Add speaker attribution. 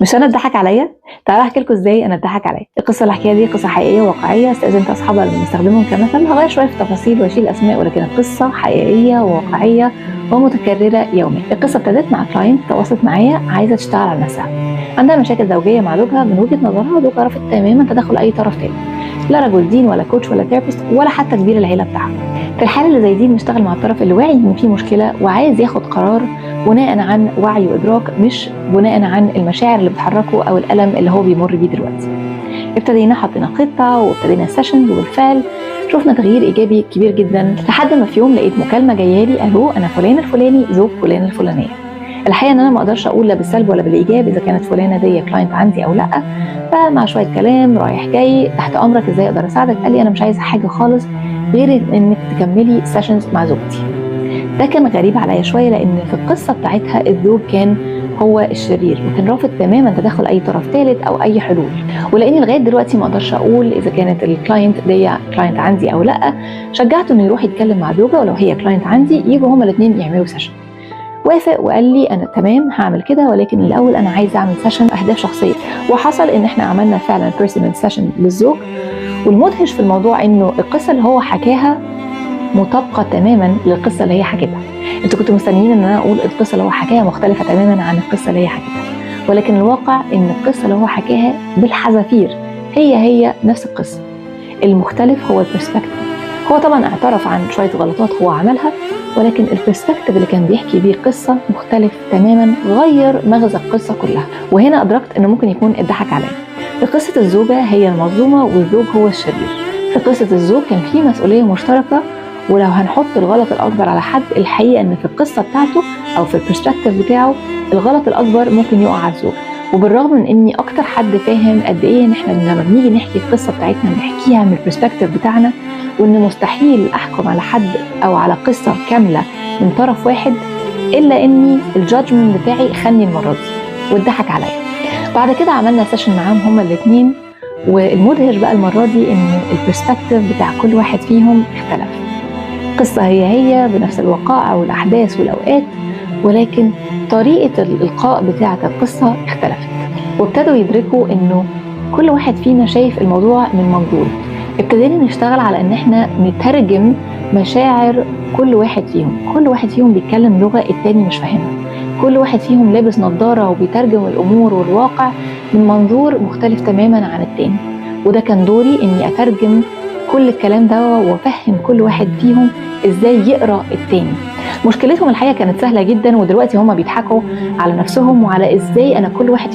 Speaker 1: مش انا اتضحك عليا. تعالوا احكي لكم ازاي انا اتضحك عليا. القصه اللي هحكيها دي قصه حقيقيه واقعيه، استاذنت اصحابها اللي بنستخدمهم كمثل. هغير شويه في التفاصيل واشيل اسماء، ولكن القصه حقيقيه وواقعيه ومتكرره يوميا. القصه ابتدت مع كلاينت تواصلت معايا عايزه تشتغل على نفسها، عندها مشاكل زوجيه مع زوجها. من وجهه نظرها زوجها رافض تماما تدخل اي طرف تاني، لا رجل دين ولا كوتش ولا ثيرابيست ولا حتى كبير العيله بتاعها. في الحاله اللي زي دي بنشتغل مع الطرف اللي واعي ان في مشكله وعايز ياخد قرار بناء عن وعي وادراك، مش بناء عن المشاعر اللي بتحركه او الالم اللي هو بيمر بيه دلوقتي. ابتدينا حطينا خطه وابتدينا سيشنز، وبالفعل شفنا تغيير ايجابي كبير جدا، لحد ما في يوم لقيت مكالمه جايه لي: الو، انا فلان الفلاني زوج فلان الفلانيه. الحقيقه ان انا ما اقدرش اقول لا بالسلب ولا بالايجاب اذا كانت فلانه دي كلاينت عندي او لا. فمع شويه كلام رايح جاي: تحت امرك، ازاي اقدر اساعدك؟ قال لي: انا مش عايزه حاجه خالص غير انك تكملي سيشنز مع زوجتي. ده كان غريب عليا شويه، لان في القصه بتاعتها الزوج كان هو الشرير وكان رافض تماما تدخل اي طرف ثالث او اي حلول. ولاني لغايه دلوقتي ما اقدرش اقول اذا كانت الكلاينت دي كلاينت عندي او لا، شجعته انه يروح يتكلم مع زوجها، ولو هي كلاينت عندي يجوا هما الاثنين يعملوا سيشن. وافق وقال لي: انا تمام هعمل كده، ولكن الاول انا عايز اعمل سيشن اهداف شخصيه. وحصل ان احنا عملنا فعلا بيرسونال سيشن للزوج. والمدهش في الموضوع انه القصه اللي هو حكاها مطابقه تماما للقصه اللي هي حكتها. انتوا كنتوا مستنيين ان انا اقول القصه اللي هو حكاها مختلفه تماما عن القصه اللي هي حكتها، ولكن الواقع ان القصه اللي هو حكاها بالحذافير هي نفس القصه. المختلف هو البرسبكتيف. هو طبعا اعترف عن شويه غلطات هو عملها، ولكن البرسبكتيف اللي كان بيحكي بيه قصه مختلف تماما، غير مغزى القصه كلها. وهنا ادركت انه ممكن يكون اتضحك عليا. في قصه الزوجه هي المظلومه والزوج هو الشرير. في قصه الزوج كان في مسؤوليه مشتركه، ولو هنحط الغلط الاكبر على حد، الحقيقه ان في القصه بتاعته او في البرسبكتيف بتاعه الغلط الاكبر ممكن يقع على الزوج. وبالرغم من اني اكتر حد فاهم قد ايه ان احنا لما بنيجي نحكي القصه بتاعتنا بنحكيها من البرسبكتيف بتاعنا، وان مستحيل احكم على حد او على قصه كامله من طرف واحد، الا اني الجادجمنت بتاعي خاني المره دي واتضحك عليا. بعد كده عملنا سيشن معاهم هما الاثنين، والمدهش بقى المره دي ان البرسبكتيف بتاع كل واحد فيهم اختلف. القصه هي بنفس الوقائع والاحداث والاوقات، ولكن طريقه الالقاء بتاعه القصه اختلفت. وابتدوا يدركوا انه كل واحد فينا شايف الموضوع من منظور. ابتدينا نشتغل على ان احنا نترجم مشاعر كل واحد فيهم. كل واحد فيهم بيتكلم لغه التاني مش فاهمها، كل واحد فيهم لابس نظاره وبيترجم الامور والواقع من منظور مختلف تماما عن التاني. وده كان دوري اني اترجم كل الكلام ده وافهم كل واحد فيهم ازاي يقرا التاني. مشكلتهم الحقيقه كانت سهله جدا، ودلوقتي هما بيضحكوا على نفسهم وعلى ازاي انا كل واحد